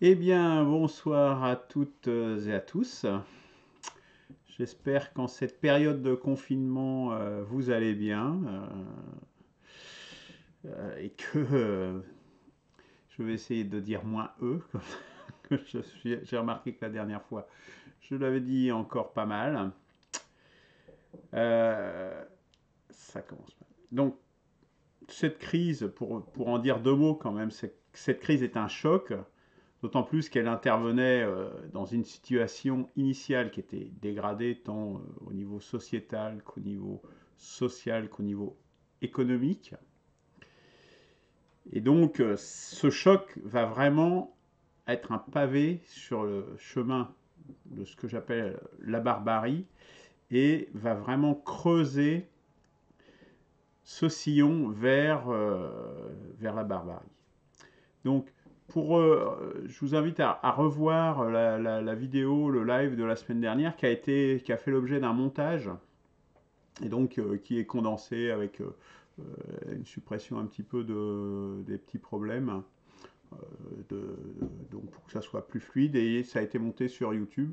Eh bien, bonsoir à toutes et à tous. J'espère qu'en cette période de confinement, vous allez bien et que je vais essayer de dire moins eux. J'ai remarqué que la dernière fois, je l'avais dit encore pas mal. Euh, Ça commence mal. Donc, cette crise, pour en dire deux mots quand même, cette crise est un choc. D'autant plus qu'elle intervenait dans une situation initiale qui était dégradée tant au niveau sociétal qu'au niveau social qu'au niveau économique. Et donc ce choc va vraiment être un pavé sur le chemin de ce que j'appelle la barbarie et va vraiment creuser ce sillon vers la barbarie. Donc, je vous invite à revoir la vidéo, le live de la semaine dernière qui a fait l'objet d'un montage et donc qui est condensé avec une suppression un petit peu des petits problèmes donc pour que ça soit plus fluide et ça a été monté sur YouTube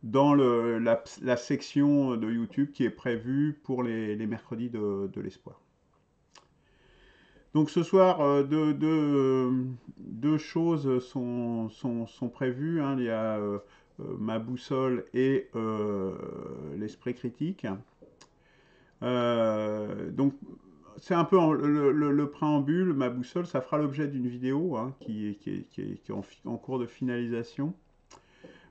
dans la section de YouTube qui est prévue pour les mercredis de l'espoir. Donc ce soir, deux choses sont prévues, hein. Il y a ma boussole et l'esprit critique. Donc c'est un peu le préambule. Ma boussole, ça fera l'objet d'une vidéo hein, qui est en cours de finalisation.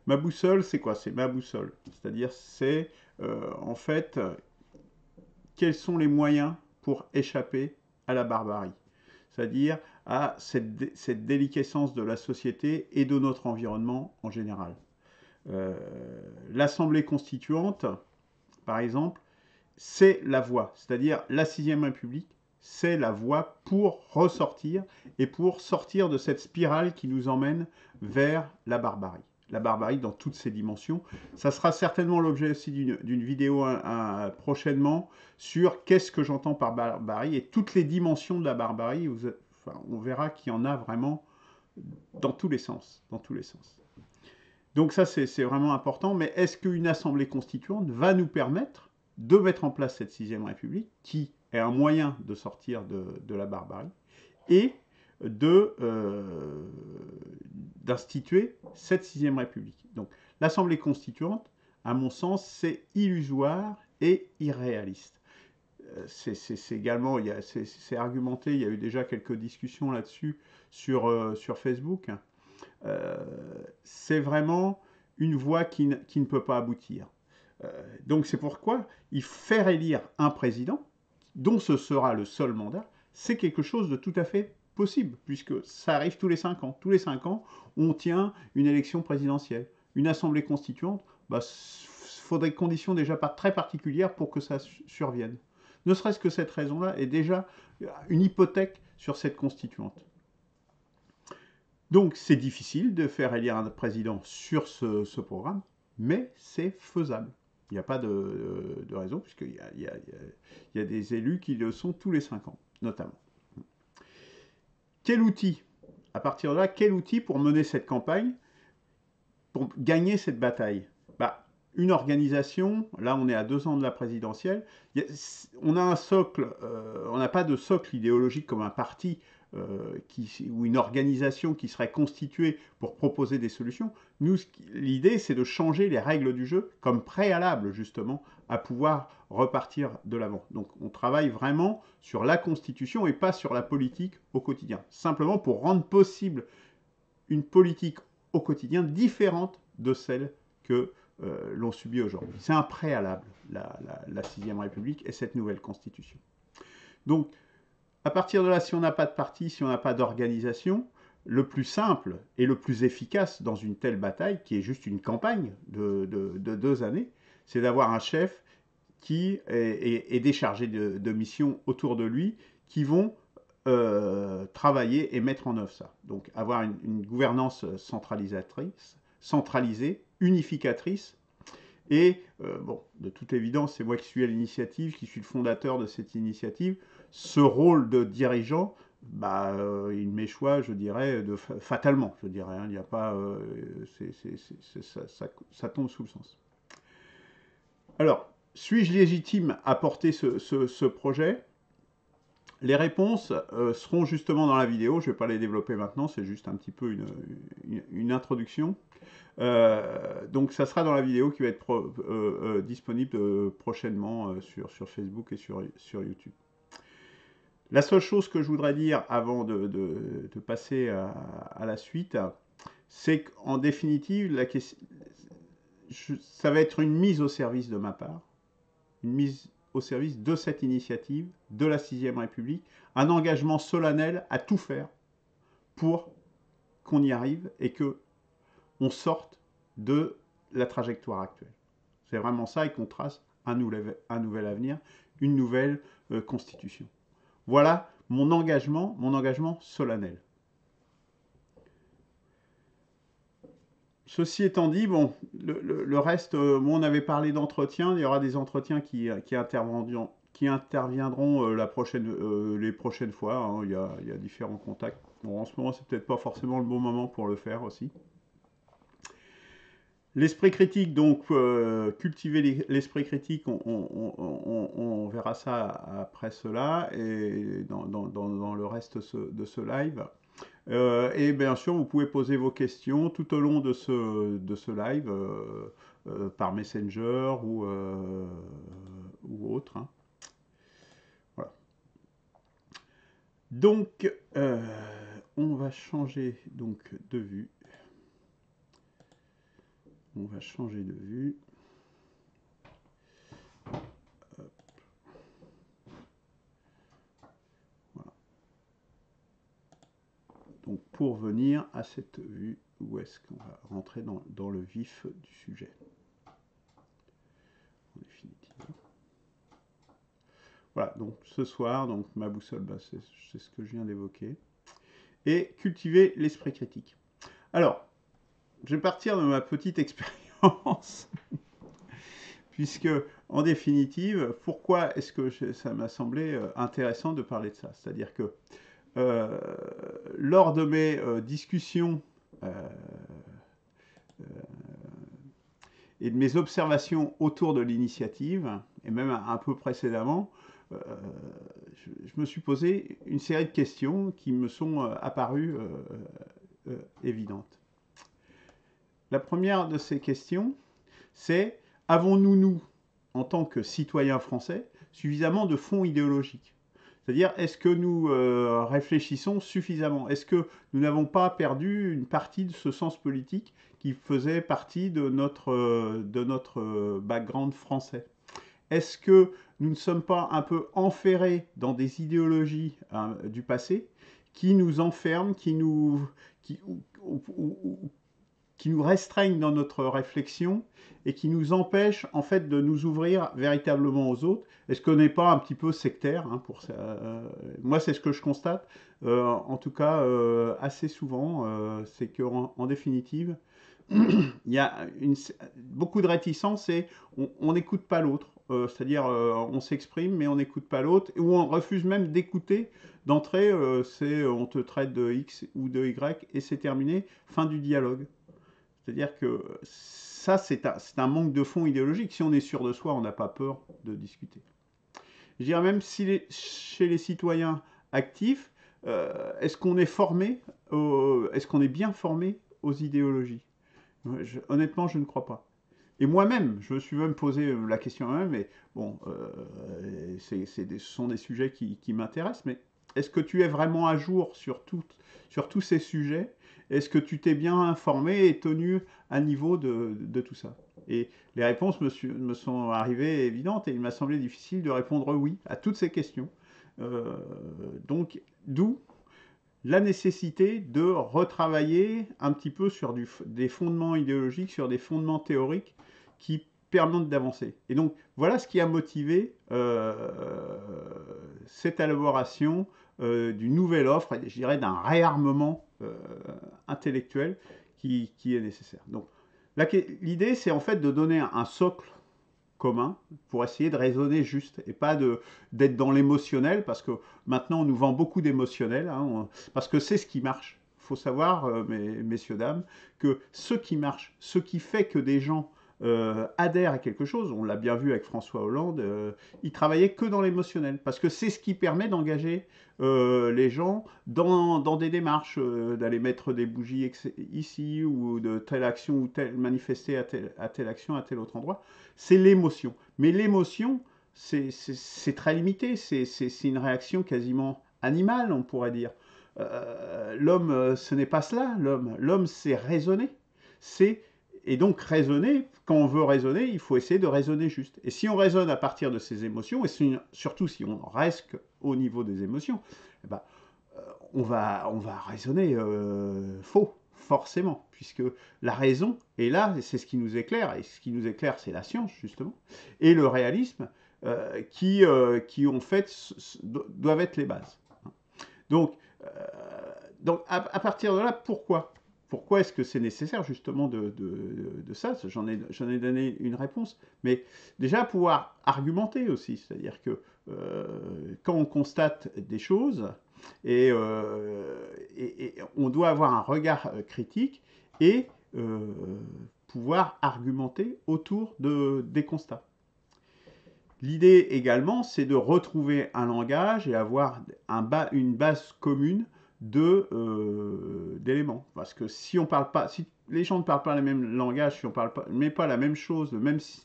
Ma boussole, c'est quoi? C'est ma boussole. C'est-à-dire, c'est en fait quels sont les moyens pour échapper à la barbarie, c'est-à-dire à cette déliquescence de la société et de notre environnement en général. L'Assemblée constituante, par exemple, c'est la voie, c'est-à-dire la Sixième République, c'est la voie pour ressortir et pour sortir de cette spirale qui nous emmène vers la barbarie. La barbarie dans toutes ses dimensions. Ça sera certainement l'objet aussi d'une vidéo prochainement sur qu'est-ce que j'entends par barbarie et toutes les dimensions de la barbarie. Enfin, on verra qu'il y en a vraiment dans tous les sens. Dans tous les sens. Donc ça, c'est vraiment important. Mais est-ce qu'une assemblée constituante va nous permettre de mettre en place cette sixième république, qui est un moyen de sortir de la barbarie, et d'instituer cette sixième république. Donc l'assemblée constituante, à mon sens, c'est illusoire et irréaliste. C'est également, c'est argumenté, il y a eu déjà quelques discussions là-dessus sur Facebook. C'est vraiment une voie qui ne peut pas aboutir. Donc c'est pourquoi il faire élire un président, dont ce sera le seul mandat, c'est quelque chose de tout à fait possible, puisque ça arrive tous les 5 ans. Tous les 5 ans, on tient une élection présidentielle. Une assemblée constituante, bah, faudrait des conditions déjà pas très particulières pour que ça survienne. Ne serait-ce que cette raison-là est déjà une hypothèque sur cette constituante. Donc c'est difficile de faire élire un président sur ce programme, mais c'est faisable. Il n'y a pas de raison, puisqu'il y a des élus qui le sont tous les 5 ans, notamment. Quel outil, à partir de là, quel outil pour mener cette campagne, pour gagner cette bataille? Bah, une organisation, là on est à 2 ans de la présidentielle, on a un socle, on n'a pas de socle idéologique comme un parti ou une organisation qui serait constituée pour proposer des solutions. Nous, l'idée, c'est de changer les règles du jeu comme préalable, justement, à pouvoir repartir de l'avant. Donc, on travaille vraiment sur la Constitution et pas sur la politique au quotidien. Simplement pour rendre possible une politique au quotidien différente de celle que l'on subit aujourd'hui. C'est un préalable, la Sixième République et cette nouvelle Constitution. Donc, à partir de là, si on n'a pas de parti, si on n'a pas d'organisation, le plus simple et le plus efficace dans une telle bataille, qui est juste une campagne de 2 années, c'est d'avoir un chef qui est déchargé de missions autour de lui, qui vont travailler et mettre en œuvre ça. Donc avoir une gouvernance centralisatrice, centralisée, unificatrice, et bon, de toute évidence, c'est moi qui suis à l'initiative, qui suis le fondateur de cette initiative. Ce rôle de dirigeant il m'échoua, je dirais, fatalement, je dirais. Hein. Il n'y a pas, ça tombe sous le sens. Alors, suis-je légitime à porter ce projet? Les réponses seront justement dans la vidéo. Je ne vais pas les développer maintenant, c'est juste un petit peu une introduction. Donc ça sera dans la vidéo qui va être disponible prochainement sur Facebook et sur YouTube. La seule chose que je voudrais dire avant de passer à la suite, c'est qu'en définitive, ça va être une mise au service de ma part, une mise au service de cette initiative, de la 6ème République, un engagement solennel à tout faire pour qu'on y arrive et qu'on sorte de la trajectoire actuelle. C'est vraiment ça et qu'on trace un nouvel avenir, une nouvelle constitution. Voilà mon engagement solennel. Ceci étant dit, bon, le reste, on avait parlé d'entretien, il y aura des entretiens qui interviendront les prochaines fois. Hein. Il y a différents contacts. Bon, en ce moment, c'est peut-être pas forcément le bon moment pour le faire aussi. L'esprit critique, donc cultiver l'esprit critique, on verra ça après cela et dans le reste de ce live. Et bien sûr, vous pouvez poser vos questions tout au long de ce live par Messenger ou autre. Hein. Voilà. Donc, on va changer donc, de vue. On va changer de vue. Hop. Voilà. Donc pour venir à cette vue, où est-ce qu'on va rentrer dans le vif du sujet? En définitive. Voilà, donc ce soir, donc ma boussole, c'est ce que je viens d'évoquer. Et cultiver l'esprit critique. Alors, je vais partir de ma petite expérience, puisque, en définitive, pourquoi est-ce que ça m'a semblé intéressant de parler de ça? C'est-à-dire que, lors de mes discussions et de mes observations autour de l'initiative, et même un peu précédemment, je me suis posé une série de questions qui me sont apparues évidentes. La première de ces questions, c'est: avons-nous, nous, en tant que citoyens français, suffisamment de fonds idéologiques? C'est-à-dire, est-ce que nous réfléchissons suffisamment? Est-ce que nous n'avons pas perdu une partie de ce sens politique qui faisait partie de notre background français? Est-ce que nous ne sommes pas un peu enferrés dans des idéologies du passé qui nous enferment, qui nous restreignent dans notre réflexion et qui nous empêchent en fait de nous ouvrir véritablement aux autres? Est-ce qu'on n'est pas un petit peu sectaire hein, pour ça moi, c'est ce que je constate, en tout cas assez souvent, c'est qu'en définitive, il y a beaucoup de réticence et on n'écoute pas l'autre. C'est-à-dire, on s'exprime, mais on n'écoute pas l'autre, ou on refuse même d'écouter d'entrée. On te traite de X ou de Y et c'est terminé, fin du dialogue. C'est-à-dire que ça, c'est un manque de fond idéologique. Si on est sûr de soi, on n'a pas peur de discuter. Je dirais même chez les citoyens actifs, est-ce qu'on est formé, est-ce qu'on est bien formé aux idéologies? Honnêtement, je ne crois pas. Et moi-même, je me suis même posé la question moi-même, mais bon, ce sont des sujets qui m'intéressent, mais est-ce que tu es vraiment à jour sur tous ces sujets? Est-ce que tu t'es bien informé et tenu à niveau de tout ça? Et les réponses me sont arrivées évidentes et il m'a semblé difficile de répondre oui à toutes ces questions. Donc, d'où la nécessité de retravailler un petit peu sur des fondements idéologiques, sur des fondements théoriques qui permettent d'avancer. Et donc, voilà ce qui a motivé cette élaboration d'une nouvelle offre, et je dirais d'un réarmement intellectuel qui est nécessaire. Donc, l'idée, c'est en fait de donner un socle commun pour essayer de raisonner juste et pas d'être dans l'émotionnel, parce que maintenant on nous vend beaucoup d'émotionnel, hein, parce que c'est ce qui marche. Il faut savoir, messieurs, dames, que ce qui marche, ce qui fait que des gens adhèrent à quelque chose, on l'a bien vu avec François Hollande, il travaillait que dans l'émotionnel, parce que c'est ce qui permet d'engager les gens dans des démarches, d'aller mettre des bougies ici, ou de telle action, ou manifester à telle action, à tel autre endroit. C'est l'émotion. Mais l'émotion, c'est très limité, c'est une réaction quasiment animale, on pourrait dire. L'homme, ce n'est pas cela, l'homme, c'est raisonner. C'est Et donc raisonner, quand on veut raisonner, il faut essayer de raisonner juste. Et si on raisonne à partir de ses émotions, et surtout si on reste au niveau des émotions, eh ben, on va raisonner faux, forcément, puisque la raison est là, et c'est ce qui nous éclaire, et ce qui nous éclaire, c'est la science, justement, et le réalisme, qui en fait, doivent être les bases. Donc, euh, à partir de là, pourquoi est-ce que c'est nécessaire justement de ça? J'en ai donné une réponse, mais déjà pouvoir argumenter aussi, c'est-à-dire que quand on constate des choses, et on doit avoir un regard critique et pouvoir argumenter autour des constats. L'idée également, c'est de retrouver un langage et avoir une base commune d'éléments. Parce que si on parle pas, si les gens ne parlent pas le même langage, si on parle pas, met pas la même chose,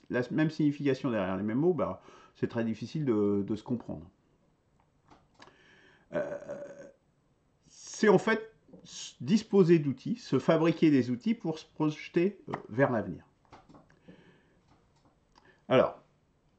la même signification derrière les mêmes mots, bah, c'est très difficile de se comprendre. C'est en fait disposer d'outils, se fabriquer des outils pour se projeter vers l'avenir. Alors,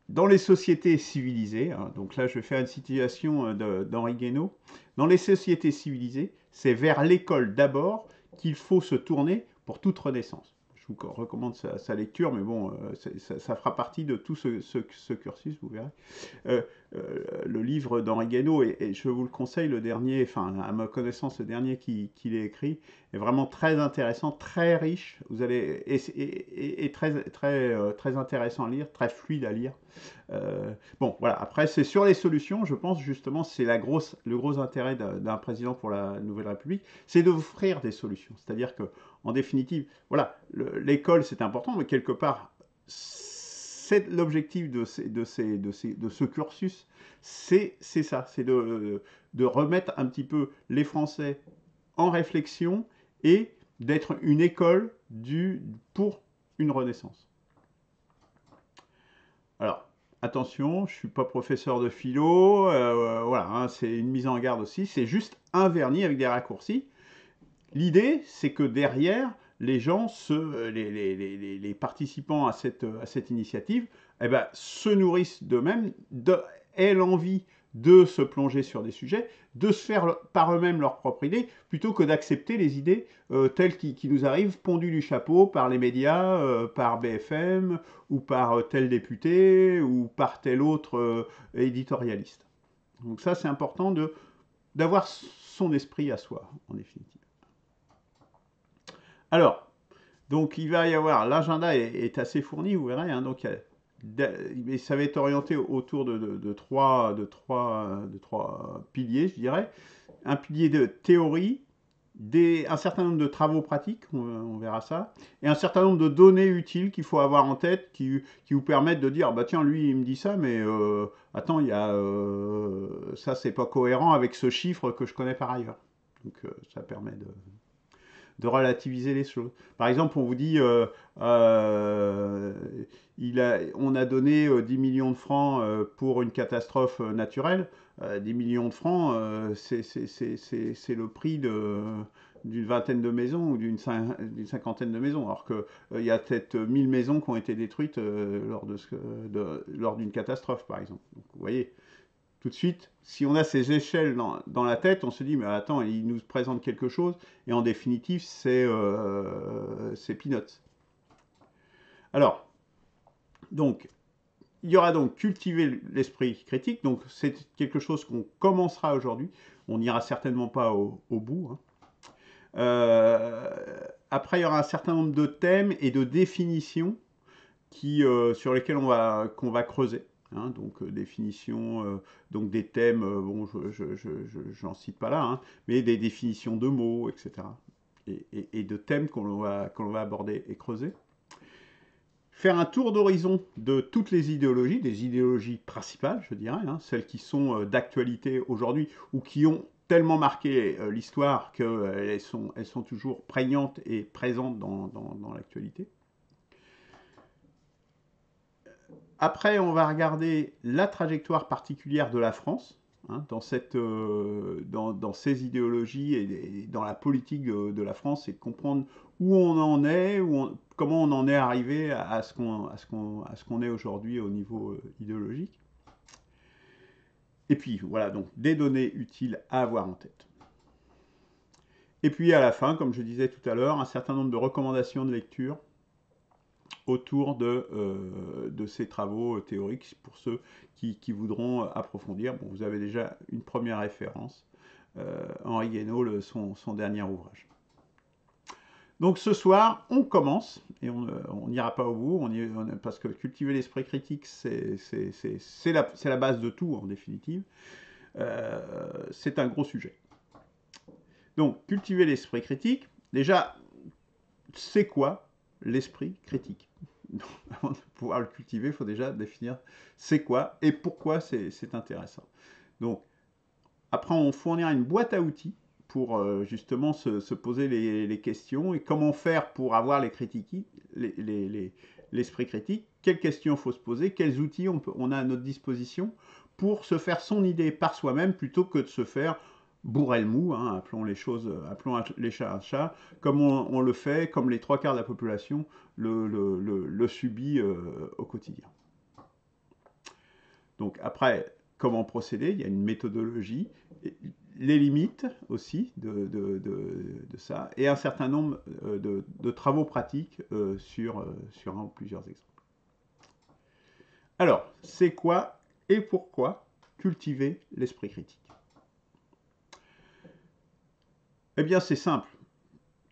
dans les sociétés civilisées, hein, donc là je vais faire une citation d'Henri Guénaud, dans les sociétés civilisées, c'est vers l'école d'abord qu'il faut se tourner pour toute renaissance. Je vous recommande sa lecture, mais bon, ça fera partie de tout ce cursus, vous verrez. Le livre d'Henri Guénaud, et je vous le conseille, le dernier, enfin à ma connaissance, le dernier qu'il ait écrit, est vraiment très intéressant, très riche, vous allez, et très intéressant à lire, très fluide à lire. Bon, voilà, après c'est sur les solutions, je pense justement, c'est le gros intérêt d'un président pour la Nouvelle République, c'est d'offrir des solutions. C'est-à-dire que, en définitive, voilà, l'école c'est important, mais quelque part, c'est l'objectif de ce cursus, c'est ça, c'est de remettre un petit peu les Français en réflexion et d'être une école pour une renaissance. Alors, attention, je ne suis pas professeur de philo, voilà, hein, c'est une mise en garde aussi, c'est juste un vernis avec des raccourcis. L'idée, c'est que derrière, les gens, les participants à cette initiative, eh ben, se nourrissent d'eux-mêmes, aient l'envie de se plonger sur des sujets, de se faire par eux-mêmes leur propre idée, plutôt que d'accepter les idées telles qui nous arrivent pondues du chapeau par les médias, par BFM, ou par tel député, ou par tel autre éditorialiste. Donc ça, c'est important d'avoir son esprit à soi, en définitive. Alors, donc il va y avoir, l'agenda est assez fourni, vous verrez, hein, donc ça va être orienté autour de trois piliers, je dirais. Un pilier de théorie, un certain nombre de travaux pratiques, on verra ça, et un certain nombre de données utiles qu'il faut avoir en tête, qui vous permettent de dire, bah tiens, lui il me dit ça, mais attends, ça c'est pas cohérent avec ce chiffre que je connais par ailleurs. Donc ça permet de relativiser les choses. Par exemple, on vous dit, on a donné 10 millions de francs pour une catastrophe naturelle. 10 millions de francs, c'est le prix d'une vingtaine de maisons ou d'une cinquantaine de maisons, alors qu'il y a peut-être 1000 maisons qui ont été détruites lors d'une catastrophe, par exemple. Donc, vous voyez, tout de suite, si on a ces échelles dans la tête, on se dit, mais attends, il nous présente quelque chose, et en définitive, c'est peanuts. Alors, donc, il y aura donc cultiver l'esprit critique, donc c'est quelque chose qu'on commencera aujourd'hui, on n'ira certainement pas au bout. Hein. Après, il y aura un certain nombre de thèmes et de définitions sur lesquels qu'on va creuser. Hein, donc définition, donc des thèmes, bon, j'en cite pas là, hein, mais des définitions de mots, etc. Et de thèmes qu'on va aborder et creuser. Faire un tour d'horizon de toutes les idéologies, des idéologies principales, je dirais, hein, celles qui sont d'actualité aujourd'hui ou qui ont tellement marqué l'histoire qu'elles elles sont toujours prégnantes et présentes dans l'actualité. Après, on va regarder la trajectoire particulière de la France, hein, dans ces idéologies et dans la politique de la France, et de comprendre où on en est, comment on en est arrivé à ce qu'on est aujourd'hui au niveau idéologique. Et puis, voilà, donc des données utiles à avoir en tête. Et puis, à la fin, comme je disais tout à l'heure, un certain nombre de recommandations de lecture autour de ces travaux théoriques pour ceux qui voudront approfondir. Bon, vous avez déjà une première référence, Henri Guénaud, son dernier ouvrage. Donc ce soir, on commence, et on n'ira pas au bout, parce que cultiver l'esprit critique, c'est la base de tout, en définitive. C'est un gros sujet. Donc, cultiver l'esprit critique, déjà, c'est quoi l'esprit critique? Avant de pouvoir le cultiver, il faut déjà définir c'est quoi et pourquoi c'est intéressant. Donc, après, on fournira une boîte à outils pour justement se poser les questions et comment faire pour avoir l'esprit critique, quelles questions il faut se poser, quels outils on a à notre disposition pour se faire son idée par soi-même plutôt que de se faire bourrer le mou, hein, appelons les chats un chat, comme on le fait, comme les 3/4 de la population le subit au quotidien. Donc après, comment procéder? Il y a une méthodologie, les limites aussi de ça, et un certain nombre de travaux pratiques sur un ou plusieurs exemples. Alors, c'est quoi et pourquoi cultiver l'esprit critique? Eh bien, c'est simple.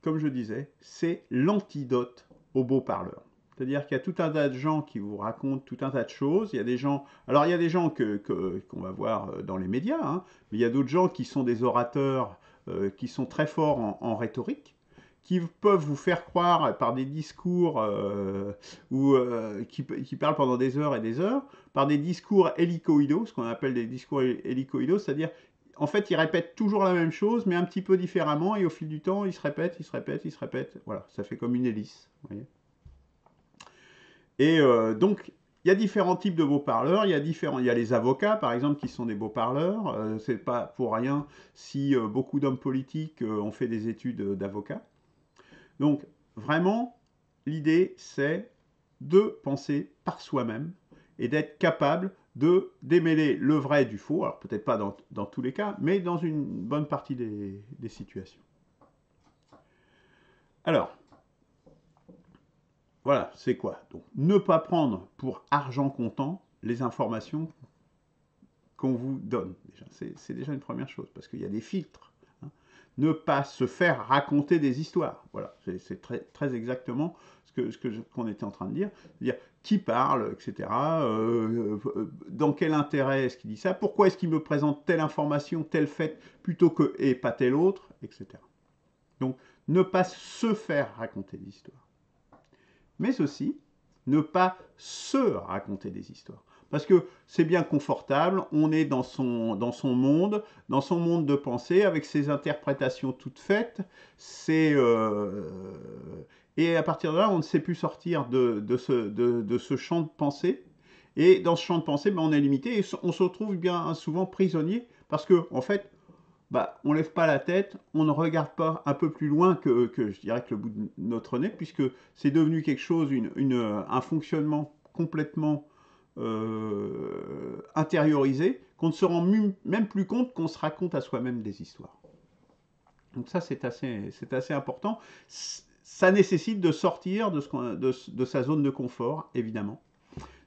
Comme je disais, c'est l'antidote aux beaux parleurs. C'est-à-dire qu'il y a tout un tas de gens qui vous racontent tout un tas de choses. Il y a des gens, alors il y a des gens qu'on va voir dans les médias, hein, mais il y a d'autres gens qui sont des orateurs qui sont très forts en rhétorique, qui peuvent vous faire croire par des discours qui parlent pendant des heures et des heures, par des discours hélicoïdaux, ce qu'on appelle des discours hélicoïdaux, c'est-à-dire en fait, ils répètent toujours la même chose, mais un petit peu différemment, et au fil du temps, ils se répètent, ils se répètent, ils se répètent. Voilà, ça fait comme une hélice. Vous voyez. Et donc, il y a différents types de beaux-parleurs. Il y a les avocats, par exemple, qui sont des beaux-parleurs. C'est pas pour rien si beaucoup d'hommes politiques ont fait des études d'avocat. Donc, vraiment, l'idée, c'est de penser par soi-même et d'être capable de démêler le vrai du faux, alors peut-être pas dans tous les cas, mais dans une bonne partie des situations. Alors, voilà, c'est quoi? Donc, ne pas prendre pour argent comptant les informations qu'on vous donne. C'est déjà une première chose, parce qu'il y a des filtres. Hein. Ne pas se faire raconter des histoires. Voilà, c'est très, très exactement qu'on était en train de dire. C'est-à-dire, qui parle, etc. Dans quel intérêt est-ce qu'il dit ça? Pourquoi est-ce qu'il me présente telle information, tel fait, plutôt que et pas tel autre, etc. Donc, ne pas se faire raconter des histoires. Mais aussi, ne pas se raconter des histoires. Parce que c'est bien confortable, on est dans son monde de pensée, avec ses interprétations toutes faites, et à partir de là, on ne sait plus sortir de ce champ de pensée. Et dans ce champ de pensée, ben, on est limité et on se retrouve bien souvent prisonnier parce que, en fait, bah, on ne lève pas la tête, on ne regarde pas un peu plus loin que je dirais que le bout de notre nez, puisque c'est devenu quelque chose, un fonctionnement complètement intériorisé, qu'on ne se rend même plus compte qu'on se raconte à soi-même des histoires. Donc ça, c'est assez important. Ça nécessite de sortir de sa zone de confort, évidemment.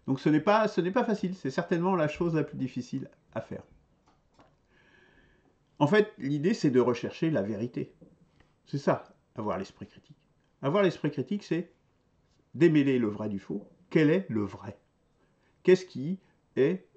Donc ce n'est pas facile, c'est certainement la chose la plus difficile à faire. En fait, l'idée, c'est de rechercher la vérité. C'est ça, avoir l'esprit critique. Avoir l'esprit critique, c'est démêler le vrai du faux quel est le vrai? Qu'est-ce qui est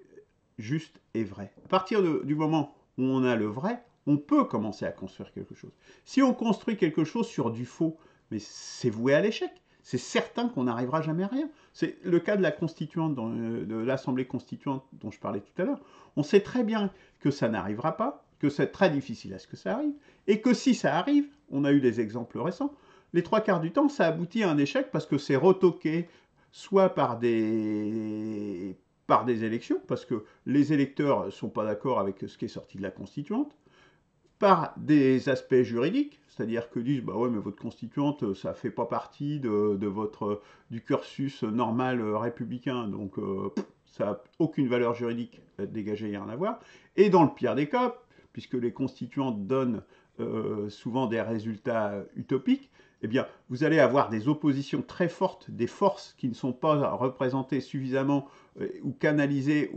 juste et vrai? À partir du moment où on a le vrai, on peut commencer à construire quelque chose. Si on construit quelque chose sur du faux, mais c'est voué à l'échec. C'est certain qu'on n'arrivera jamais à rien. C'est le cas de la constituante, de l'Assemblée constituante dont je parlais tout à l'heure. On sait très bien que ça n'arrivera pas, que c'est très difficile à ce que ça arrive, et que si ça arrive, on a eu des exemples récents, les trois quarts du temps, ça aboutit à un échec parce que c'est retoqué soit par des élections, parce que les électeurs ne sont pas d'accord avec ce qui est sorti de la constituante, par des aspects juridiques, c'est-à-dire que disent, bah ouais, mais votre constituante, ça fait pas partie du cursus normal républicain, donc ça n'a aucune valeur juridique dégagée, il n'y a rien à voir. Et dans le pire des cas, puisque les constituantes donnent souvent des résultats utopiques, eh bien, vous allez avoir des oppositions très fortes des forces qui ne sont pas représentées suffisamment ou canalisées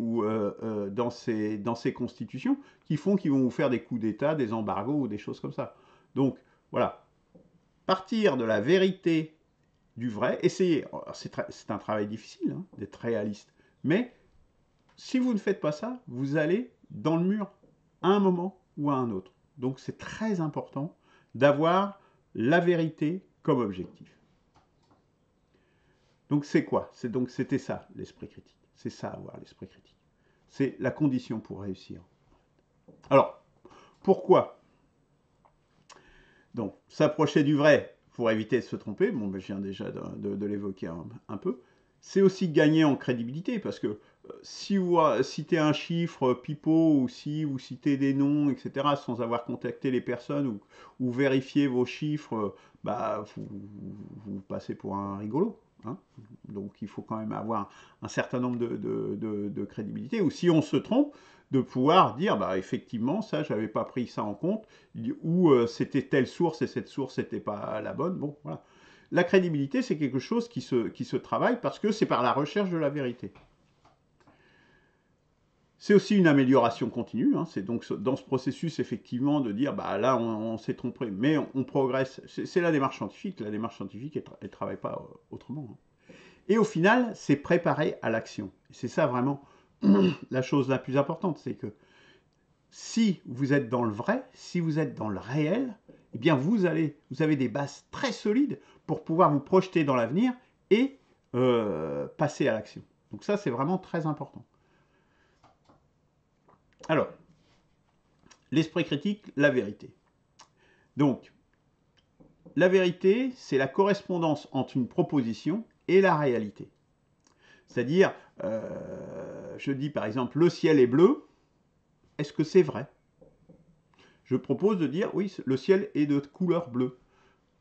dans ces constitutions, qui font qu'ils vont vous faire des coups d'État, des embargos ou des choses comme ça. Donc, voilà. Partir de la vérité du vrai, essayez. C'est un travail difficile hein, d'être réaliste. Mais si vous ne faites pas ça, vous allez dans le mur à un moment ou à un autre. Donc, c'est très important d'avoir la vérité comme objectif. Donc c'est quoi? C'était ça l'esprit critique. C'est ça avoir l'esprit critique. C'est la condition pour réussir. Alors, pourquoi? Donc, s'approcher du vrai pour éviter de se tromper, bon, ben, je viens déjà de l'évoquer un peu. C'est aussi gagner en crédibilité, parce que si vous citez un chiffre pipeau, ou si vous citez des noms, etc., sans avoir contacté les personnes, ou vérifier vos chiffres, bah, vous passez pour un rigolo. Hein. Donc il faut quand même avoir un certain nombre de crédibilité, ou si on se trompe, de pouvoir dire, bah, effectivement, ça, j'avais pas pris ça en compte, ou c'était telle source et cette source n'était pas la bonne. Bon, voilà. La crédibilité, c'est quelque chose qui se travaille parce que c'est par la recherche de la vérité. C'est aussi une amélioration continue. Hein. C'est donc dans ce processus, effectivement, de dire, bah là, on s'est trompé, mais on progresse. C'est la démarche scientifique. La démarche scientifique, elle ne travaille pas autrement. Hein. Et au final, c'est préparer à l'action. C'est ça vraiment la chose la plus importante, c'est que si vous êtes dans le vrai, si vous êtes dans le réel, eh bien vous avez des bases très solides pour pouvoir vous projeter dans l'avenir et passer à l'action. Donc ça, c'est vraiment très important. Alors, l'esprit critique, la vérité. Donc, la vérité, c'est la correspondance entre une proposition et la réalité. C'est-à-dire, je dis par exemple, le ciel est bleu, est-ce que c'est vrai? Je propose de dire, oui, le ciel est de couleur bleue.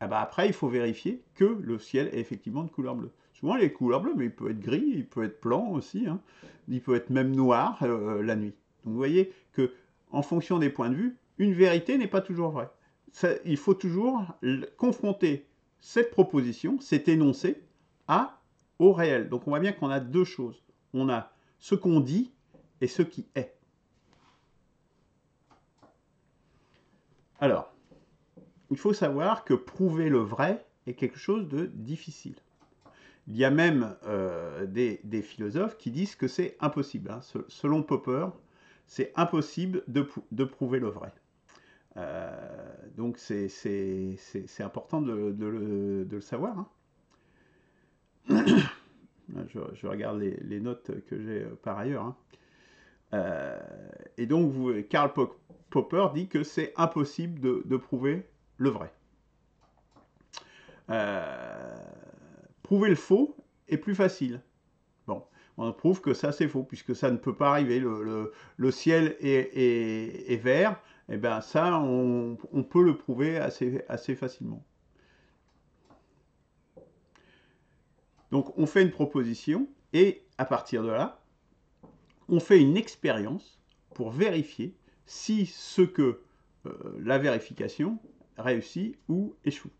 Ah bah après, il faut vérifier que le ciel est effectivement de couleur bleue. Souvent, il est de couleur bleue, mais il peut être gris, il peut être blanc aussi, hein. Il peut être même noir la nuit. Donc vous voyez que, en fonction des points de vue, une vérité n'est pas toujours vraie. Il faut toujours confronter cette proposition, cet énoncé, au réel. Donc on voit bien qu'on a deux choses. On a ce qu'on dit et ce qui est. Alors, il faut savoir que prouver le vrai est quelque chose de difficile. Il y a même des philosophes qui disent que c'est impossible. Hein. Selon Popper, c'est impossible de prouver le vrai. Donc c'est important de le savoir. Hein. Je regarde les notes que j'ai par ailleurs. Hein. Et donc Karl Popper dit que c'est impossible de prouver le vrai. Prouver le faux est plus facile. Bon, on prouve que ça c'est faux, puisque ça ne peut pas arriver. Le ciel est vert, et bien ça, on peut le prouver assez facilement. Donc on fait une proposition, et à partir de là, on fait une expérience pour vérifier si la vérification réussit ou échoue.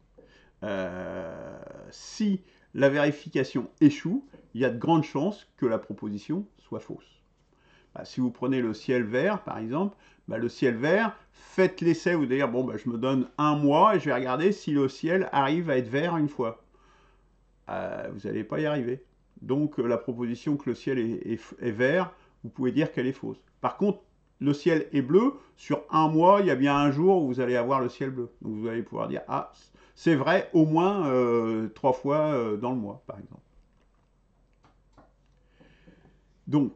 Si la vérification échoue, il y a de grandes chances que la proposition soit fausse. Bah, si vous prenez le ciel vert, par exemple, bah, le ciel vert, faites l'essai, vous dire, bon, bah, je me donne un mois et je vais regarder si le ciel arrive à être vert une fois. Vous n'allez pas y arriver. Donc la proposition que le ciel est vert, vous pouvez dire qu'elle est fausse. Par contre, le ciel est bleu, sur un mois, il y a bien un jour où vous allez avoir le ciel bleu. Donc vous allez pouvoir dire, ah, c'est vrai au moins 3 fois dans le mois, par exemple. Donc,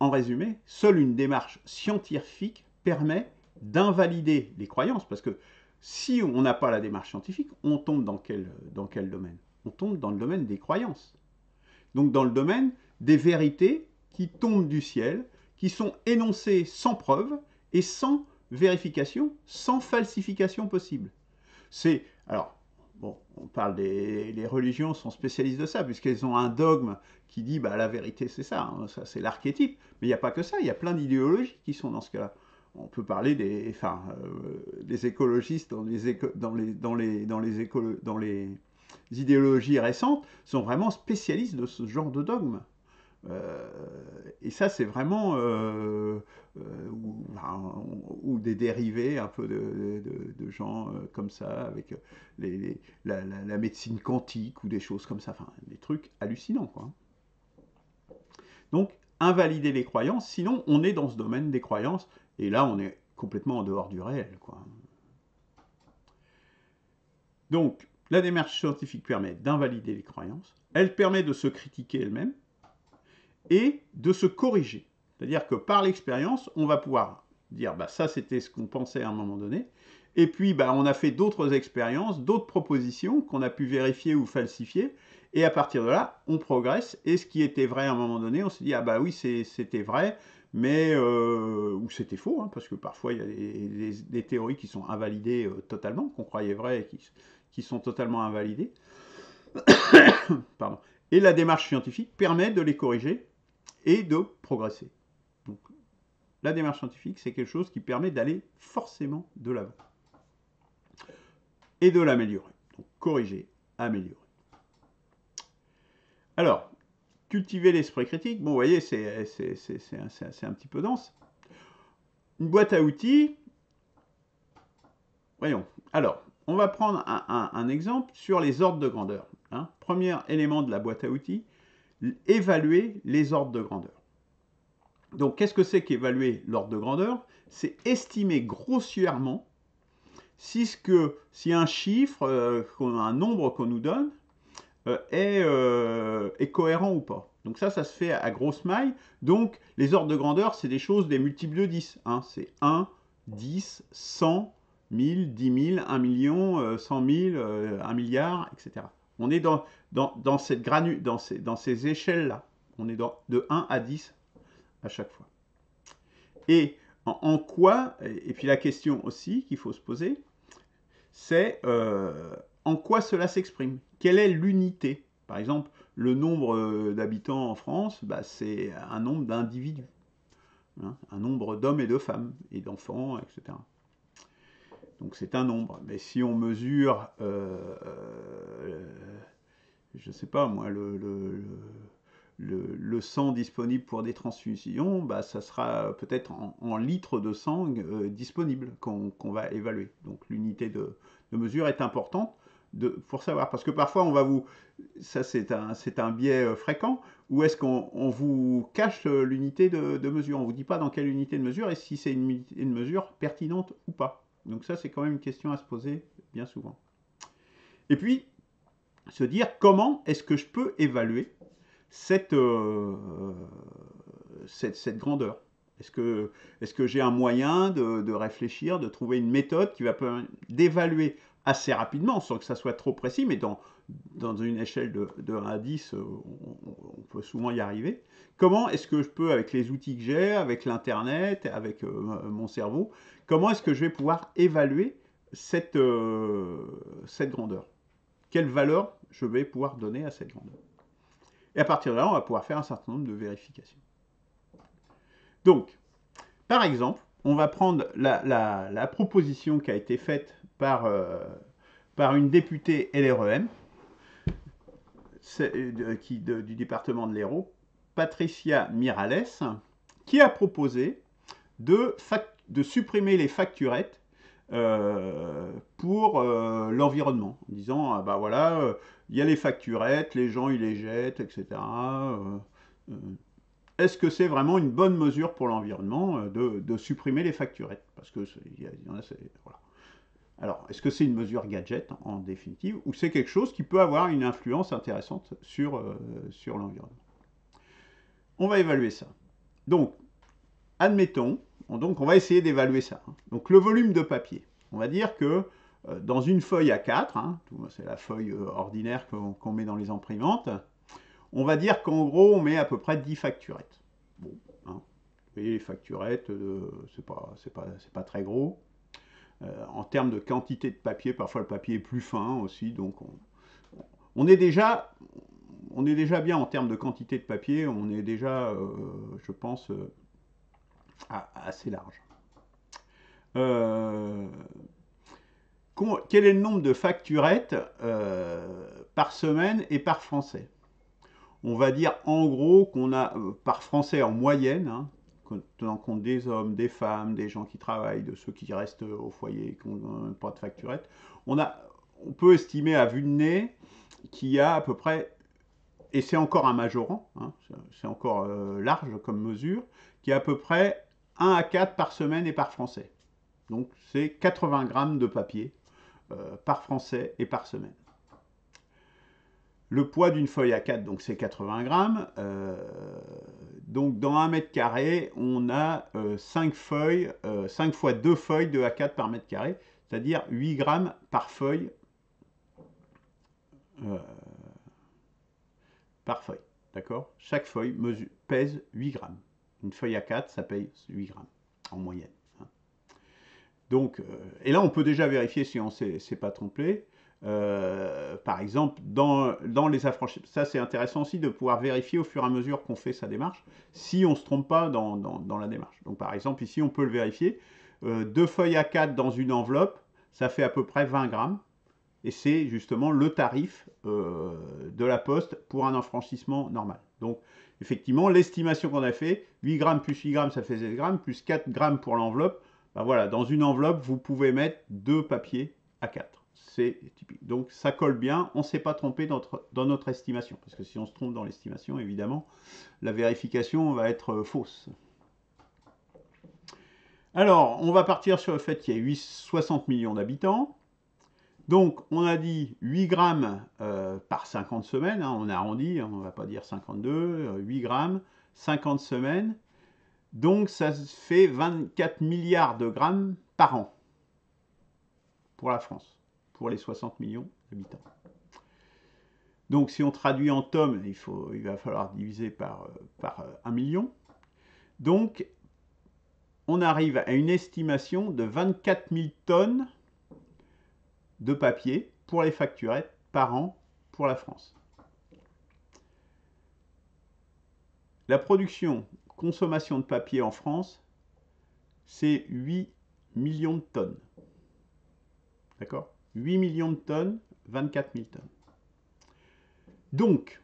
en résumé, seule une démarche scientifique permet d'invalider les croyances, parce que si on n'a pas la démarche scientifique, on tombe dans quel domaine? On tombe dans le domaine des croyances. Donc dans le domaine des vérités qui tombent du ciel, qui sont énoncées sans preuve et sans vérification, sans falsification possible. C'est, alors, bon, on parle les religions sont spécialistes de ça, puisqu'elles ont un dogme qui dit, bah, la vérité c'est ça, hein, ça c'est l'archétype. Mais il n'y a pas que ça, il y a plein d'idéologies qui sont dans ce cas-là. On peut parler des écologistes dans les idéologies récentes sont vraiment spécialistes de ce genre de dogme. Et ça, c'est vraiment ou des dérivés un peu de gens comme ça, avec la médecine quantique ou des choses comme ça, enfin des trucs hallucinants, quoi. Donc, invalider les croyances, sinon on est dans ce domaine des croyances, et là on est complètement en dehors du réel, quoi. Donc, la démarche scientifique permet d'invalider les croyances, elle permet de se critiquer elle-même, et de se corriger. C'est-à-dire que par l'expérience, on va pouvoir dire, bah, ça c'était ce qu'on pensait à un moment donné, et puis bah, on a fait d'autres expériences, d'autres propositions qu'on a pu vérifier ou falsifier, et à partir de là, on progresse, et ce qui était vrai à un moment donné, on se dit, ah bah oui, c'était vrai, mais, ou c'était faux, hein, parce que parfois il y a des théories qui sont invalidées totalement, qu'on croyait vraies, et qui sont totalement invalidées. Pardon. Et la démarche scientifique permet de les corriger et de progresser. Donc, la démarche scientifique, c'est quelque chose qui permet d'aller forcément de l'avant et de l'améliorer. Donc, corriger, améliorer. Alors, cultiver l'esprit critique, bon, vous voyez, c'est un petit peu dense. Une boîte à outils, voyons. Alors, on va prendre un exemple sur les ordres de grandeur. Hein. Premier élément de la boîte à outils, évaluer les ordres de grandeur. Donc, qu'est-ce que c'est qu'évaluer l'ordre de grandeur? C'est estimer grossièrement si un chiffre, un nombre qu'on nous donne, est cohérent ou pas. Donc ça se fait à grosse maille. Donc, les ordres de grandeur, c'est des choses, des multiples de 10. Hein. C'est 1, 10, 100, 1000, 10 000, 1 million, 100 000, 1 milliard, etc. On est dans ces échelles-là. On est de 1 à 10 à chaque fois. Et en quoi, et puis la question aussi qu'il faut se poser, c'est en quoi cela s'exprime? Quelle est l'unité? Par exemple, le nombre d'habitants en France, bah, c'est un nombre d'individus, hein, un nombre d'hommes et de femmes, et d'enfants, etc. Donc c'est un nombre. Mais si on mesure, je ne sais pas moi, le sang disponible pour des transfusions, bah, ça sera peut-être en litres de sang disponible qu'on va évaluer. Donc l'unité de mesure est importante pour savoir. Parce que parfois, on va ça c'est un biais fréquent, où est-ce qu'on vous cache l'unité de mesure. On ne vous dit pas dans quelle unité de mesure et si c'est une mesure pertinente ou pas. Donc ça, c'est quand même une question à se poser bien souvent. Et puis, se dire comment est-ce que je peux évaluer cette grandeur. Est-ce que j'ai un moyen de réfléchir, de trouver une méthode qui va permettre d'évaluer assez rapidement, sans que ça soit trop précis, mais dans une échelle de 1 à 10, on peut souvent y arriver. Comment est-ce que je peux, avec les outils que j'ai, avec l'Internet, avec mon cerveau, comment est-ce que je vais pouvoir évaluer cette grandeur? Quelle valeur je vais pouvoir donner à cette grandeur? Et à partir de là, on va pouvoir faire un certain nombre de vérifications. Donc, par exemple, on va prendre la proposition qui a été faite par une députée LREM, du département de l'Hérault, Patricia Miralles, qui a proposé de supprimer les facturettes pour l'environnement, en disant, ah bah voilà, il y a les facturettes, les gens ils les jettent, etc. Est-ce que c'est vraiment une bonne mesure pour l'environnement de supprimer les facturettes? Parce que il y en a, voilà. Alors, est-ce que c'est une mesure gadget en définitive, ou c'est quelque chose qui peut avoir une influence intéressante sur l'environnement? On va évaluer ça. Donc, admettons, donc on va essayer d'évaluer ça. Donc le volume de papier. On va dire que dans une feuille A4, c'est la feuille ordinaire qu'on met dans les imprimantes, on va dire qu'en gros on met à peu près 10 facturettes. Bon, vous voyez les facturettes, c'est pas très gros. En termes de quantité de papier, parfois le papier est plus fin aussi, donc on est déjà bien en termes de quantité de papier, on est déjà, je pense, assez large. Quel est le nombre de facturettes par semaine et par Français? On va dire en gros qu'on a par Français en moyenne, tenant compte des hommes, des femmes, des gens qui travaillent, de ceux qui restent au foyer, qui n'ont pas de facturette, on peut estimer à vue de nez qu'il y a à peu près, et c'est encore un majorant, c'est encore large comme mesure, qu'il y a à peu près 1 à 4 par semaine et par Français. Donc c'est 80 grammes de papier par Français et par semaine. Le poids d'une feuille A4, donc c'est 80 grammes. Donc dans 1 mètre carré, on a 5 feuilles, 5 fois 2 feuilles de A4 par mètre carré, c'est-à-dire 8 grammes par feuille. D'accord? Chaque feuille pèse 8 grammes. Une feuille A4, ça pèse 8 grammes en moyenne. Donc, et là, on peut déjà vérifier si on ne s'est pas trompé. Par exemple, dans les affranchis, ça c'est intéressant aussi de pouvoir vérifier au fur et à mesure qu'on fait sa démarche, si on ne se trompe pas dans la démarche. Donc par exemple, ici on peut le vérifier, 2 feuilles A4 dans une enveloppe, ça fait à peu près 20 grammes, et c'est justement le tarif de la Poste pour un affranchissement normal. Donc effectivement, l'estimation qu'on a fait, 8 grammes plus 8 grammes, ça fait 16 grammes, plus 4 grammes pour l'enveloppe, ben voilà, dans une enveloppe, vous pouvez mettre 2 papiers A4. C'est typique. Donc ça colle bien, on ne s'est pas trompé dans notre estimation. Parce que si on se trompe dans l'estimation, évidemment, la vérification va être fausse. Alors, on va partir sur le fait qu'il y a 60 millions d'habitants. Donc, on a dit 8 grammes par 50 semaines, on a arrondi, on ne va pas dire 52, 8 grammes, 50 semaines. Donc, ça fait 24 milliards de grammes par an pour la France, pour les 60 millions d'habitants. Donc, si on traduit en tonnes, il va falloir diviser par 1 million. Donc, on arrive à une estimation de 24 000 tonnes de papier pour les facturettes par an pour la France. La consommation de papier en France, c'est 8 millions de tonnes. D'accord? 8 millions de tonnes, 24 000 tonnes. Donc,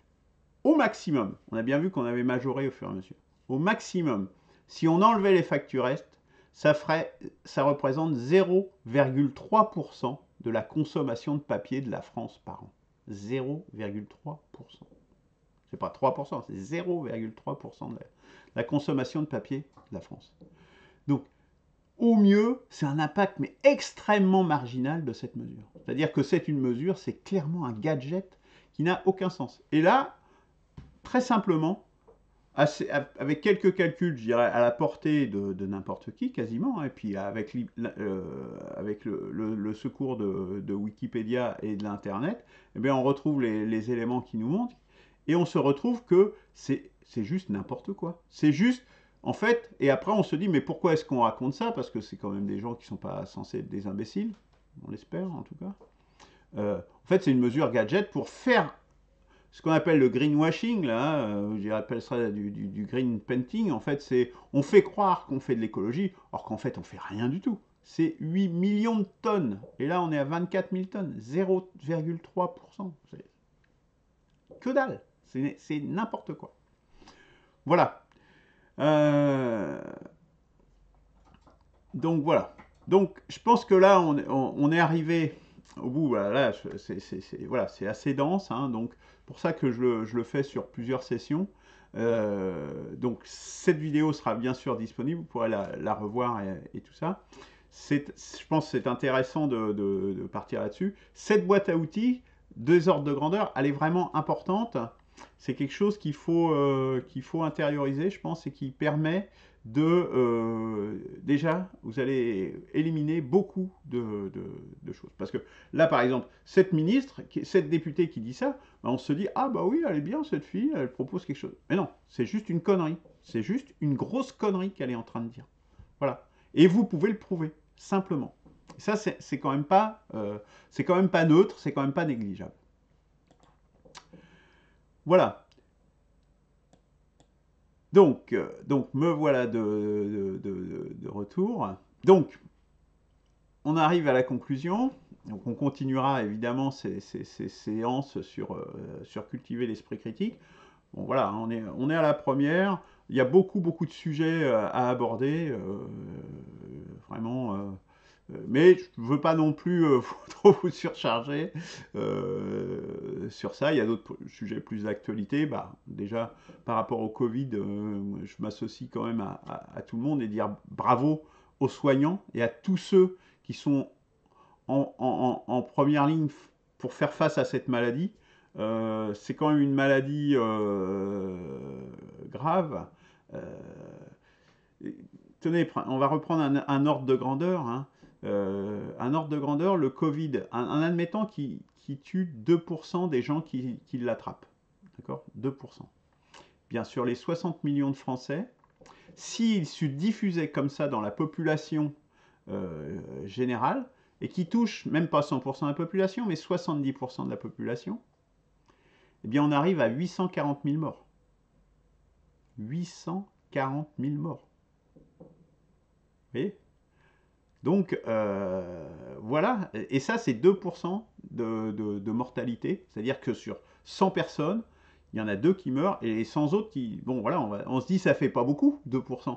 au maximum, on a bien vu qu'on avait majoré au fur et à mesure, au maximum, si on enlevait les facturettes, ça représente 0,3% de la consommation de papier de la France par an. 0,3%. C'est pas 3%, c'est 0,3% de la consommation de papier de la France. Donc, au mieux, c'est un impact, mais extrêmement marginal de cette mesure. C'est-à-dire que c'est une mesure, c'est clairement un gadget qui n'a aucun sens. Et là, très simplement, avec quelques calculs, je dirais, à la portée de n'importe qui, quasiment, et puis avec le secours de Wikipédia et de l'Internet, eh bien, on retrouve les éléments qui nous montrent, et on se retrouve que c'est juste n'importe quoi. C'est juste, en fait, et après on se dit, mais pourquoi est-ce qu'on raconte ça? Parce que c'est quand même des gens qui ne sont pas censés être des imbéciles, on l'espère en tout cas. En fait, c'est une mesure gadget pour faire ce qu'on appelle le greenwashing, là, j'appelle ça du green painting. En fait, c'est on fait croire qu'on fait de l'écologie, alors qu'en fait, on fait rien du tout. C'est 8 millions de tonnes. Et là, on est à 24 000 tonnes. 0,3%. Que dalle. C'est n'importe quoi. Voilà. Donc voilà. Donc, je pense que là, on est arrivé au bout. Voilà, là, voilà, c'est assez dense, hein, donc pour ça que je le fais sur plusieurs sessions. Donc, cette vidéo sera bien sûr disponible, vous pourrez la revoir et tout ça. Je pense que c'est intéressant de partir là-dessus. Cette boîte à outils, 2 ordres de grandeur, elle est vraiment importante. C'est quelque chose qu'il faut intérioriser, je pense, et qui permet déjà, vous allez éliminer beaucoup de choses. Parce que là, par exemple, cette ministre, cette députée qui dit ça, ben, on se dit, ah bah oui, elle est bien cette fille, elle propose quelque chose. Mais non, c'est juste une connerie. C'est juste une grosse connerie qu'elle est en train de dire. Voilà. Et vous pouvez le prouver, simplement. Et ça, c'est quand même pas neutre, c'est quand même pas négligeable. Voilà. Donc me voilà de retour. Donc, on arrive à la conclusion. Donc, on continuera évidemment ces séances sur cultiver l'esprit critique. Bon, voilà, on est à la première. Il y a beaucoup, beaucoup de sujets à aborder. Vraiment. Mais je ne veux pas non plus trop vous surcharger sur ça. Il y a d'autres sujets plus d'actualité. Bah, déjà, par rapport au Covid, je m'associe quand même à tout le monde et dire bravo aux soignants et à tous ceux qui sont en première ligne pour faire face à cette maladie. C'est quand même une maladie grave. Euh, Tenez, on va reprendre un ordre de grandeur. Hein. Un ordre de grandeur, le Covid, en admettant qu'il tue 2% des gens qui l'attrapent. D'accord? 2%. Bien sûr, les 60 millions de Français, s'ils se diffusaient comme ça dans la population générale, et qui touche même pas 100% de la population, mais 70% de la population, eh bien on arrive à 840 000 morts. 840 000 morts. Vous voyez? Donc voilà, et ça c'est 2% de mortalité, c'est-à-dire que sur 100 personnes, il y en a 2 qui meurent et les 100 autres qui... Bon voilà, on se dit ça fait pas beaucoup, 2%.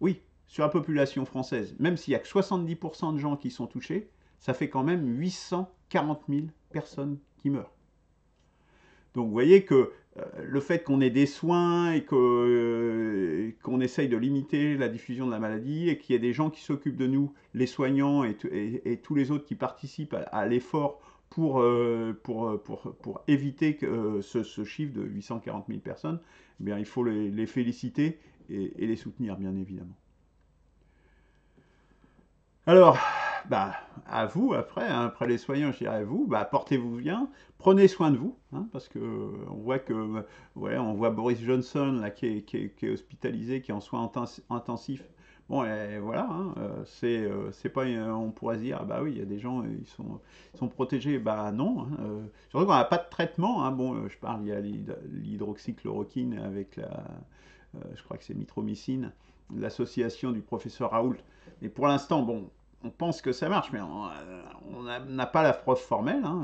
Oui, sur la population française, même s'il y a que 70% de gens qui sont touchés, ça fait quand même 840 000 personnes qui meurent. Donc vous voyez que le fait qu'on ait des soins et qu'on essaye de limiter la diffusion de la maladie et qu'il y ait des gens qui s'occupent de nous, les soignants et tous les autres qui participent à l'effort pour éviter que, ce chiffre de 840 000 personnes, eh bien, il faut les féliciter et les soutenir, bien évidemment. Alors, bah, à vous après, hein, après les soignants, je dirais à vous, bah, portez-vous bien, prenez soin de vous, hein, parce que on voit que, ouais, on voit Boris Johnson là qui est hospitalisé, qui est en soins intensifs. Bon, et voilà, hein, c'est pas, on pourrait se dire, ah bah oui, il y a des gens, ils sont protégés, bah non. Hein, surtout qu'on n'a pas de traitement. Hein, bon, je parle, il y a l'hydroxychloroquine avec je crois que c'est mitromycine, l'association du professeur Raoult. Et pour l'instant, bon, on pense que ça marche, mais on n'a pas la preuve formelle. Hein,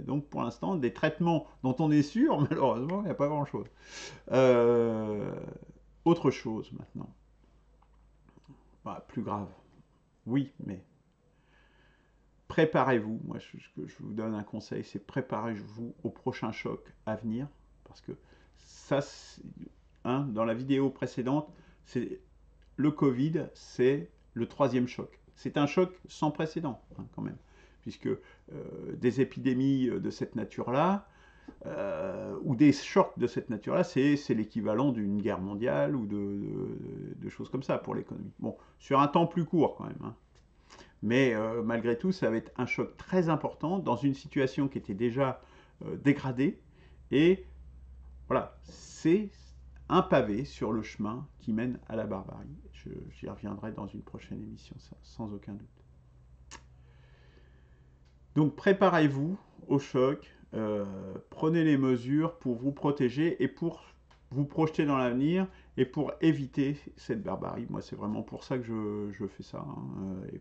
donc pour l'instant, des traitements dont on est sûr, malheureusement, il n'y a pas grand-chose. Euh, Autre chose maintenant, bah, plus grave. Oui, mais préparez-vous. Moi, je vous donne un conseil, c'est préparez-vous au prochain choc à venir, parce que ça, hein, dans la vidéo précédente, c'est le Covid, c'est le troisième choc. C'est un choc sans précédent, hein, quand même, puisque des épidémies de cette nature-là, ou des chocs de cette nature-là, c'est l'équivalent d'une guerre mondiale ou de choses comme ça pour l'économie. Bon, sur un temps plus court quand même. Hein. Mais malgré tout, ça va être un choc très important dans une situation qui était déjà dégradée. Et voilà, c'est un pavé sur le chemin qui mène à la barbarie. J'y reviendrai dans une prochaine émission, sans aucun doute. Donc préparez-vous au choc, prenez les mesures pour vous protéger et pour vous projeter dans l'avenir et pour éviter cette barbarie. Moi, c'est vraiment pour ça que je fais ça. Hein, et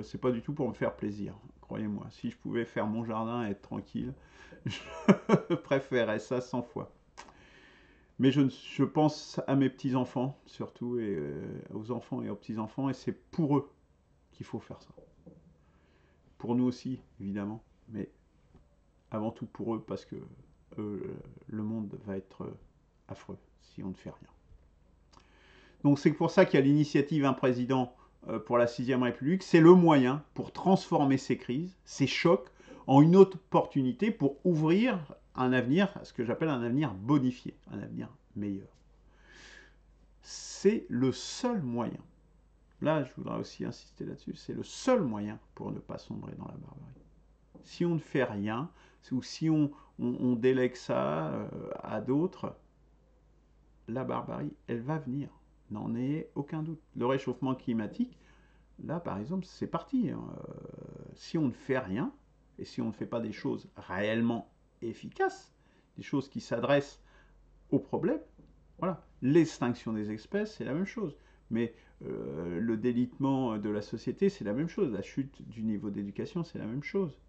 c'est pas du tout pour me faire plaisir, croyez-moi. Si je pouvais faire mon jardin et être tranquille, je préférerais ça 100 fois. Mais je pense à mes petits-enfants, surtout, et aux enfants et aux petits-enfants, et c'est pour eux qu'il faut faire ça. Pour nous aussi, évidemment, mais avant tout pour eux, parce que le monde va être affreux si on ne fait rien. Donc c'est pour ça qu'il y a l'initiative Un président pour la 6e République. C'est le moyen pour transformer ces crises, ces chocs, en une autre opportunité pour ouvrir un avenir, ce que j'appelle un avenir bonifié, un avenir meilleur. C'est le seul moyen. Là, je voudrais aussi insister là-dessus, c'est le seul moyen pour ne pas sombrer dans la barbarie. Si on ne fait rien, ou si on délègue ça à d'autres, la barbarie, elle va venir. N'en ayez aucun doute. Le réchauffement climatique, là, par exemple, c'est parti. Si on ne fait rien, et si on ne fait pas des choses réellement efficaces, des choses qui s'adressent au problème, voilà. L'extinction des espèces, c'est la même chose. Mais le délitement de la société, c'est la même chose. La chute du niveau d'éducation, c'est la même chose.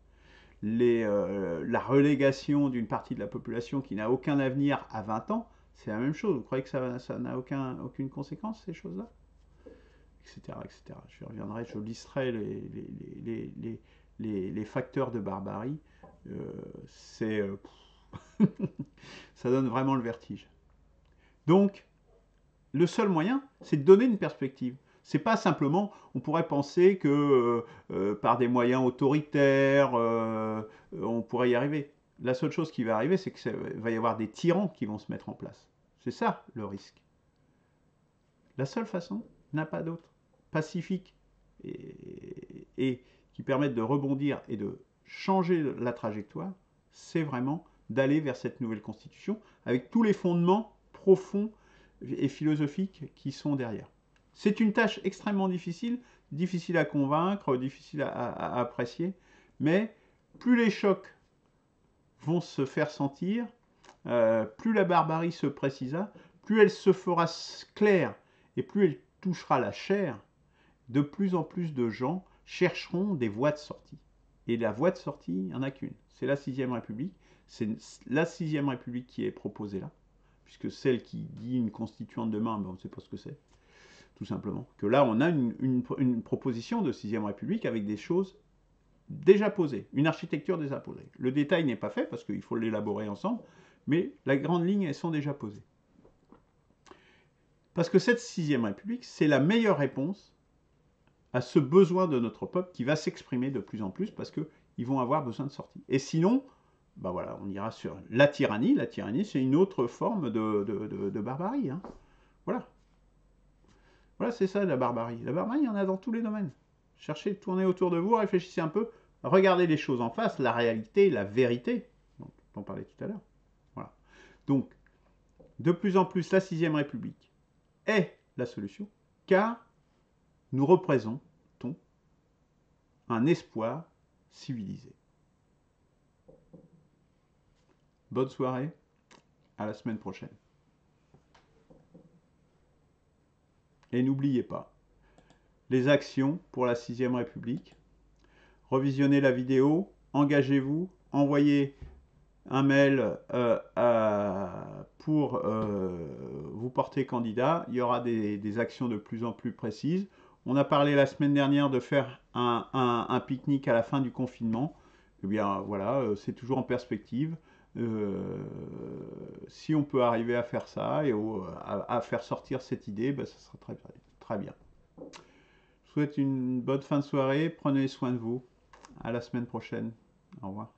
La relégation d'une partie de la population qui n'a aucun avenir à 20 ans, c'est la même chose. Vous croyez que ça n'a aucune conséquence, ces choses-là, etc., etc. Je reviendrai, je listerai les facteurs de barbarie. Ça donne vraiment le vertige. Donc, le seul moyen, c'est de donner une perspective. C'est pas simplement, on pourrait penser que par des moyens autoritaires, on pourrait y arriver. La seule chose qui va arriver, c'est qu'il va y avoir des tyrans qui vont se mettre en place. C'est ça le risque. La seule façon, n'a pas d'autre, pacifique et qui permette de rebondir et de changer la trajectoire, c'est vraiment d'aller vers cette nouvelle constitution avec tous les fondements profonds et philosophiques qui sont derrière. C'est une tâche extrêmement difficile, difficile à convaincre, difficile à apprécier, mais plus les chocs vont se faire sentir, plus la barbarie se précisa, plus elle se fera claire et plus elle touchera la chair, de plus en plus de gens chercheront des voies de sortie. Et la voie de sortie, il n'y en a qu'une. C'est la 6e République. C'est la 6e République qui est proposée là, puisque celle qui dit une constituante demain, ben on ne sait pas ce que c'est, tout simplement. Que là, on a une proposition de 6e République avec des choses déjà posées, une architecture déjà posée. Le détail n'est pas fait, parce qu'il faut l'élaborer ensemble, mais la grande ligne, elles sont déjà posées. Parce que cette 6e République, c'est la meilleure réponse à ce besoin de notre peuple qui va s'exprimer de plus en plus parce qu'ils vont avoir besoin de sortie. Et sinon, ben voilà, on ira sur la tyrannie. La tyrannie, c'est une autre forme de barbarie. Hein. Voilà. Voilà, c'est ça la barbarie. La barbarie, il y en a dans tous les domaines. Cherchez, tournez autour de vous, réfléchissez un peu, regardez les choses en face, la réalité, la vérité, dont on parlait tout à l'heure. Voilà. Donc, de plus en plus, la 6e République est la solution, car nous représentons un espoir civilisé. Bonne soirée, à la semaine prochaine. Et n'oubliez pas, les actions pour la 6e République, revisionnez la vidéo, engagez-vous, envoyez un mail pour vous porter candidat. Il y aura des actions de plus en plus précises. On a parlé la semaine dernière de faire un pique-nique à la fin du confinement. Eh bien voilà, c'est toujours en perspective. Si on peut arriver à faire ça et à faire sortir cette idée, ben, ça sera très bien. Je vous souhaite une bonne fin de soirée. Prenez soin de vous. À la semaine prochaine. Au revoir.